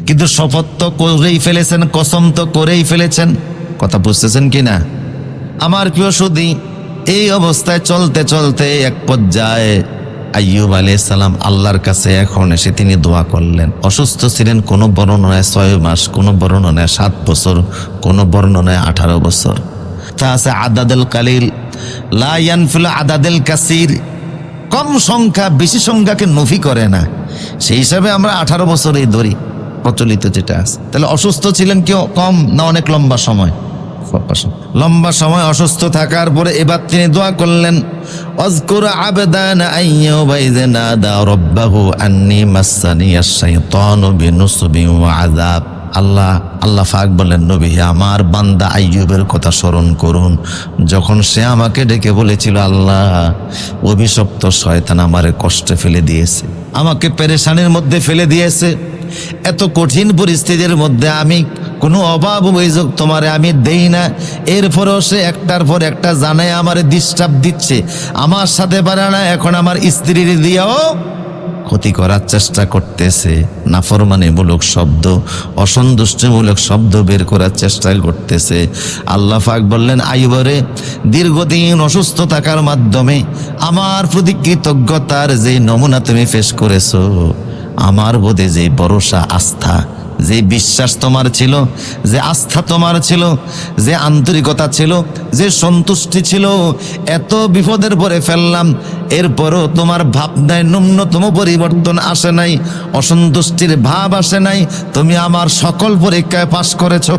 কিন্তু শপথ তো করেই ফেলেছেন, কসম তো করেই ফেলেছেন। কথা বুঝতেছেন কিনা আমার প্রিয় সুধী? এই অবস্থায় চলতে চলতে এক পর্যায়ে আইয়ুব আলাইহিস সালাম আল্লাহর কাছে এখন এসে তিনি দোয়া করলেন। অসুস্থ ছিলেন, কোনো বর্ণনায় 6 মাস, কোনো বর্ণনায় 7 বছর, কোনো বর্ণনায় 18 বছর। তা আছে আদাদুল কালিল লা ইয়ানফিল আদাদুল কাসির, কম সংখ্যা বেশি সংখ্যাকে নফি করে না। সেই হিসাবে আমরা 18 বছরেই ধরি প্রচলিত যেটা আছে। তাহলে অসুস্থ ছিলেন কেউ কম না অনেক লম্বা সময়? লম্বা সময় অসুস্থ থাকার পরে এবার তিনি দোয়া করলেন, আযকুর আবদানা আইয়ুবা ইয নাদা রাব্বাহু আন্নী মাসসানিয়াশ শাইতানু বিনুসবিন ওয়া আযাব। আল্লাহ পাক বলেন, নবী আমার বান্দা আইয়ুবের কথা স্মরণ করুন, যখন সে আমাকে ডেকে বলেছিল, আল্লাহ অভিশপ্ত শয়তান আমারে কষ্টে ফেলে দিয়েছে, আমাকে পেরেশানির মধ্যে ফেলে দিয়েছে, এত কঠিন পরিস্থিতির মধ্যে আমি কোনো অভাব অভিযোগ তোমারে আমি দেই না, এরপরেও সে একটার পর একটা জানায় আমারে ডিস্টার্ব দিচ্ছে, আমার সাথে পারে না, এখন আমার স্ত্রীর দিয়েও ক্ষতি করার চেষ্টা করতেছে, নাফরমানিমূলক শব্দ, অসন্তুষ্টিমূলক শব্দ বের করার চেষ্টা করতেছে। আল্লাহ পাক বললেন, আইয়ুবরে দীর্ঘদিন অসুস্থ থাকার মাধ্যমে আমার প্রতি কৃতজ্ঞতার যে নমুনা তুমি পেশ করেছো, আমার বোধে যে ভরসা, আস্থা, যে বিশ্বাস তোমার ছিল, যে আস্থা তোমার ছিল, যে আন্তরিকতা ছিল, যে সন্তুষ্টি ছিল, এত বিপদের পরে ফেললাম, এরপরও তোমার ভাবনায় ন্যূনতম পরিবর্তন আসে নাই, অসন্তুষ্টির ভাব আসে নাই, তুমি আমার সকল পরীক্ষায় পাশ করেছো।